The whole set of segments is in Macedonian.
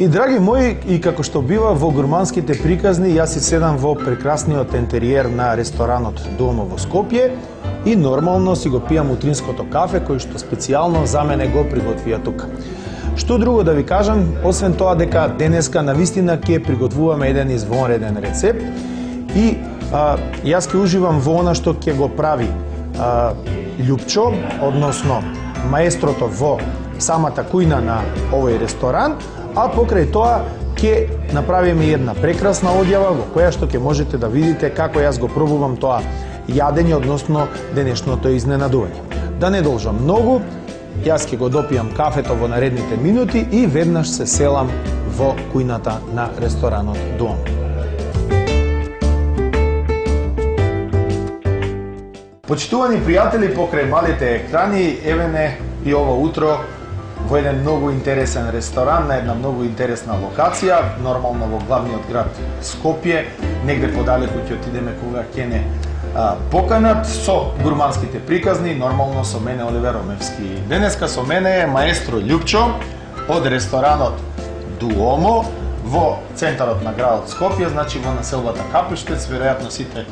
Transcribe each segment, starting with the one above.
И драги мои, и како што бива во гурманските приказни, јас си седам во прекрасниот ентериер на ресторанот Дуомо во Скопје и нормално си го пијам утринското кафе кој што специјално за мене го приготвија тука. Што друго да ви кажам, освен тоа дека денеска навистина ќе приготвуваме еден извонреден рецепт и јас ќе уживам во она што ќе го прави Љупчо, односно маестрото во самата кујна на овој ресторан, а покрај тоа ќе направиме една прекрасна одјава во која што ќе можете да видите како јас го пробувам тоа јадење, односно денешното изненадување. Да не должам многу, јас ќе го допијам кафето во наредните минути и веднаш се селам во кујната на ресторанот Дуомо. Почитувани пријатели покрај малите екрани, еве не и ова утро во еден многу интересен ресторан на една многу интересна локација, нормално во главниот град Скопје, негде подалеку ќе отидеме кога ќе не поканат со гурманските приказни, нормално со мене Оливер Омевски. Денеска со мене е маестро Љупчо од ресторанот Дуомо во центарот на градот Скопје, значи во населбата Капештец. Веројатно сите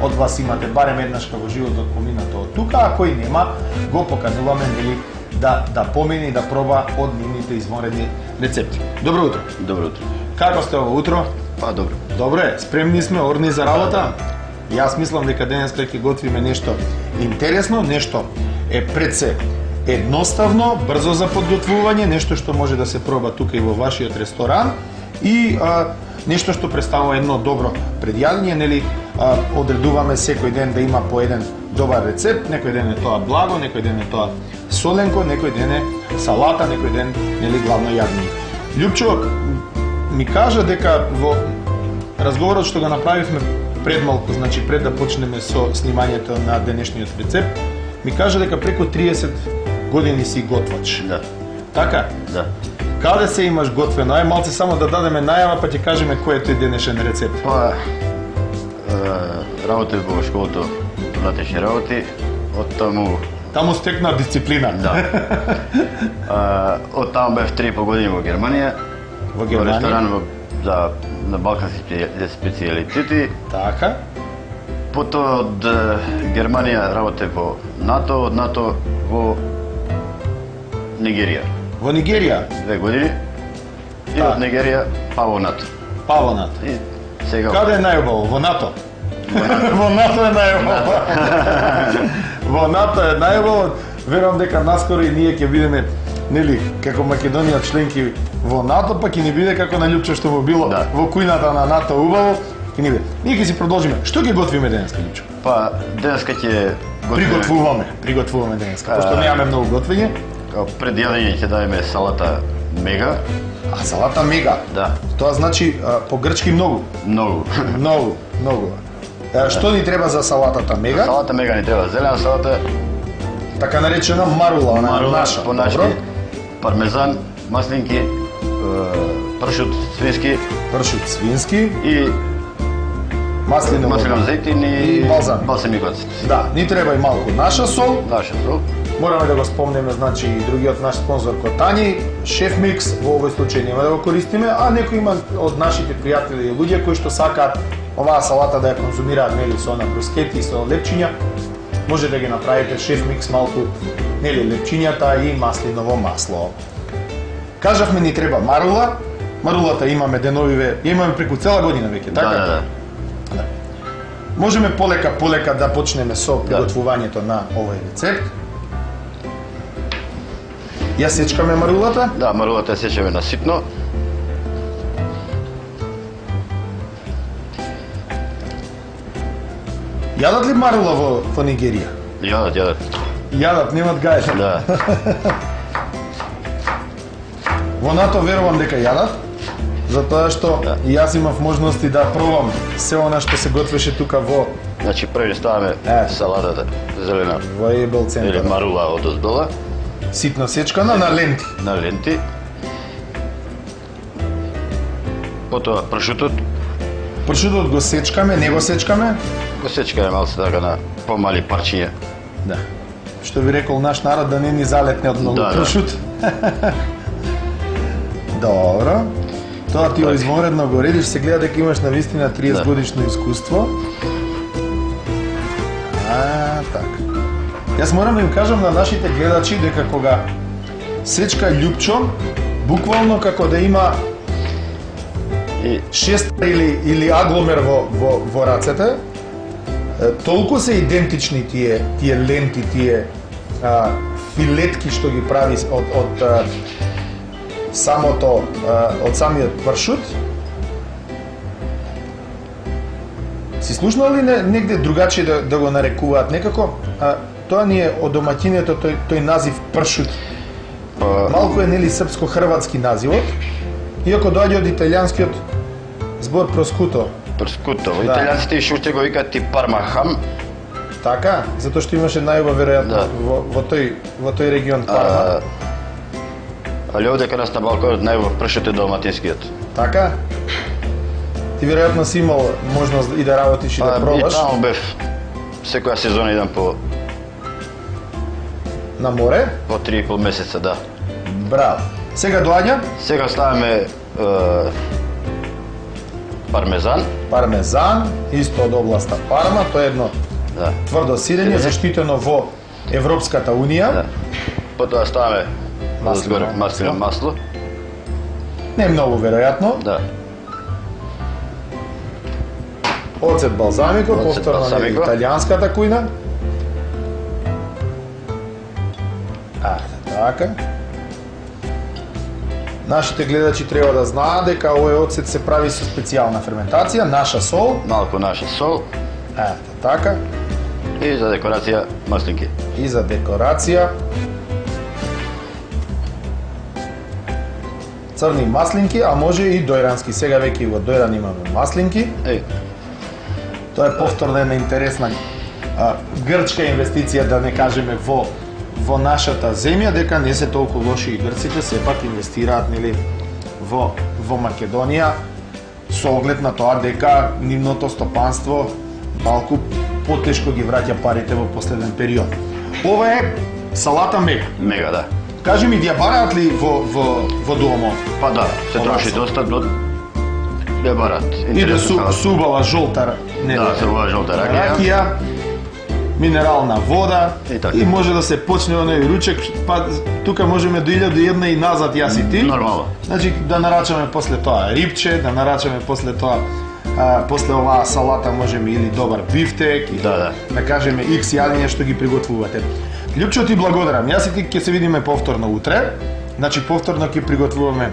од вас имате барем еднашка во животот поминато од тука, а кој нема, го покануваме нели да помине и да проба од нивните извонредни рецепти. Добро утро. Добро утро. Како сте ово утро? Па добро. Добре, спремни сме, орни за работа? Јас мислам дека денеска ќе готвиме нешто интересно, нешто е пред се едноставно, брзо за подготвување, нешто што може да се проба тука и во вашиот ресторан и нешто што представува едно добро предјадење, нели одредуваме секој ден да има по еден добар рецепт, некој ден е тоа благо, некој ден е тоа соленко, некој ден е салата, некој ден нели главно јадење. Љупчо ми кажа дека во разговорот што го направивме пред малку, значи пред да почнеме со снимањето на денешниот рецепт, ми кажа дека преку 30 години си готвач. Да. Така? Да. Каде се имаш готвено? Ај малце само да дадеме најава, па ќе кажеме кој е тој денешен рецепт. Па работев во школото внатрешни работи, од таму стекна дисциплина. Да. Од таму бев 3,5 години во Германија. Во Германија? Во ресторан на балкански специјалитети. Така. Потоа од Германија работев во НАТО, од НАТО во Нигерија. Во Нигерија? 2 години. И од Нигерија па во НАТО. Па во НАТО. И сега Каде е најубаво? Во НАТО? Во НАТО е најубаво. Во НАТО е најубаво. Верувам дека наскоро и ние ќе бидеме нели како Македонија членки во НАТО, па ќе ни биде како на Љупчо што му било во кујната на НАТО убаво. Ќе ни биде. Ние ќе си продолжиме. Што ќе готвиме денеска, Љупчо? Па денеска ќе приготвуваме денеска, пошто немаме многу готвење. Пред јадење ќе даваме салата мега. А салата мега? Да. Тоа значи по грчки многу. Многу. Многу. Што ни треба за салатата мега? Салата мега ни треба зелена салата. Така наречена марула, она наша. По наши. Пармезан, маслинки, пршут свински. Пршут свински. И маслинов зејтин и балсамик оцет. Да, ни треба и малку наша сол. Наша сол. Мораме да го спомнеме, значи, и другиот наш спонзор Котани, Шеф Микс, во овој случај нема да го користиме, а некој има од нашите пријатели и луѓе кои што сакаат оваа салата да ја конзумираат нели со на брускети и со лепчиња, може да ги направите Шеф Микс малку нели лепчињата и маслиново масло. Кажавме ни треба марула. Марулата имаме деновиве, имаме преку цела година веќе, така? Да. Можеме полека да почнеме со приготвувањето на овој рецепт. Ја сечкаме марулата? Да, марулата ја сечеме на ситно. Јадат ли марула во Нигерија? Јадат. Јадат, немат гајле. Да. Во НАТО верувам дека јадат, затоа што и јас имав можности да пробам се она што се готвеше тука во... Значи први ставаме салатата зелена. Во ебел центар. Или марула од оздола. Ситно сечкана на ленти. На ленти. Потоа пршутот. Пршутот го сечкаме, не го сечкаме? Го сечкаме малце така на помали парчиња. Да. Што би рекол наш народ, да не ни залетне од многу пршут. Добро. Тоа ти извонредно го редиш, се гледа дека имаш навистина 30 годишно искуство. Така. Јас морам да им кажам на нашите гледачи дека кога сечка љупчо, буквално како да има шеста или агломер во рацете, толку се идентични тие ленти, тие филетки што ги прави од самиот пршут. Си слушнал ли негде другачи да го нарекуваат некако? Тоа ни е од домаќињето тој назив пршут. Малку е нели српско-хрватски називот, иако доаѓа од италијанскиот збор проскуто. Проскуто. Италијанците уште го викаат и пармахам. Така, затоа што имаше најуба веројатно во тој регион Парма. Али овде кај нас на Балканот најубав пршут е далматинскиот. Така? Ти веројатно си имал можност и да работиш и да пробаш. И таму бев секоја сезона идам по на море? По 3,5 месеца, да. Браво. Сега доаѓа? Сега ставаме пармезан. Пармезан, исто од областа Парма, тоа е едно тврдо сирење заштитено во Европската Унија. Да. Потоа ставаме маслино масло. Не многу веројатно. Да. Оцет балзамико, повторно италијанската кујна. Така. Нашите гледачи треба да знаат дека овој оцет се прави со специјална ферментација, наша сол. Малку наша сол. Така. И за декорација маслинки. И за декорација црни маслинки, а може и дојрански. Сега веќе и во дојран имаме маслинки. Тоа е повторно една интересна грчка инвестиција, да не кажеме во нашата земја, дека не се толку лоши и грците, сепак инвестираат нели во Македонија со оглед на тоа дека нивното стопанство малку потешко ги враќа парите во последен период. Ова е салата мега. Мега, да. Кажи ми, ја бараат ли во домо? Па да, се троши доста, но ја бараат. Иде субала жолта, да, субала жолта ракија, минерална вода и може да се почне оној ручек, па тука можеме до 1001 и назад јас и ти. Нормално. Значи да нарачаме после тоа рипче, да нарачаме после тоа после оваа салата можеме или добар бифтек, или да кажеме X јадење што ги приготвувате. Љупчо, ти благодарам. Јас и ти ќе се видиме повторно утре. Значи повторно ќе приготвуваме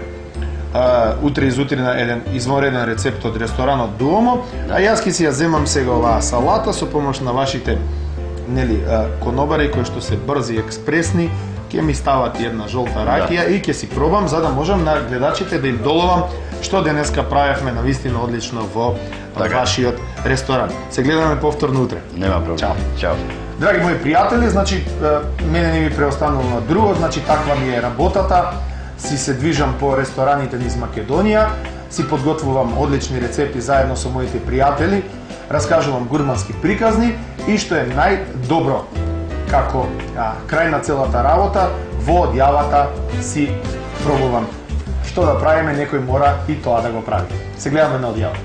утре изутрина еден извонреден рецепт од ресторанот Дуомо, а јас ќе си ја земам сега оваа салата со помош на вашите нели конобари кои што се брзи и експресни, ќе ми стават една жолта ракија и ќе си пробам за да можам на гледачите да им доловам што денеска правевме навистина одлично во вашиот ресторан. Се гледаме повторно утре. Нема проблем. Чао. Драги мои пријатели, значи мене не ми преостанало друго, значи таква ми е работата. Си се движам по рестораните низ Македонија, си подготвувам одлични рецепти заедно со моите пријатели, раскажувам гурмански приказни и што е најдобро, како крај на целата работа, во одјавата си пробувам што да правиме, некој мора и тоа да го прави. Се гледаме на одјава.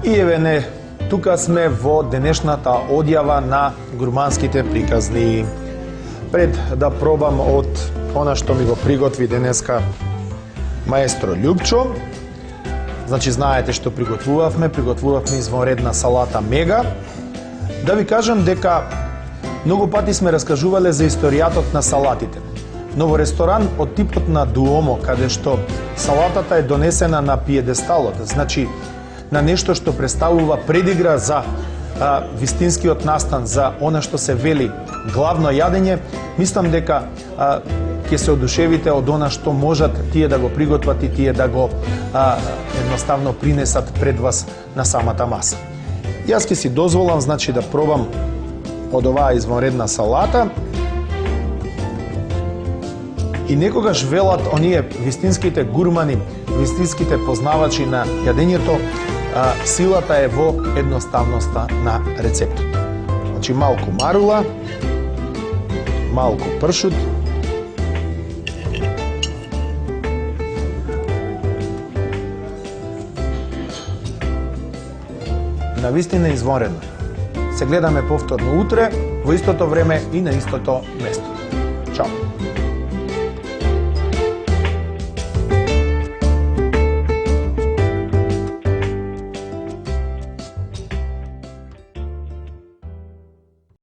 И еве не, тука сме во денешната одјава на гурманските приказни. Пред да пробам од она што ми го приготви денеска маестро Љупчо, значи знаете што приготвувавме извонредна салата мега. Да ви кажам дека многу пати сме раскажувале за историјатот на салатите. Но во ресторан од типот на Дуомо, каде што салатата е донесена на пиедесталот, значи на нешто што представува предигра за вистинскиот настан, за она што се вели главно јадење, мислам дека ќе се одушевите од она што можат тие да го приготват и тие да го едноставно принесат пред вас на самата маса. Јас ќе си дозволам, значи, да пробам од оваа извонредна салата. И некогаш велат оние вистинските гурмани, вистинските познавачи на јадењето, силата е во едноставноста на рецептот. Значи малку марула, малку пршут, навистина извонредно. Се гледаме повторно утре, во истото време и на истото место. Чао!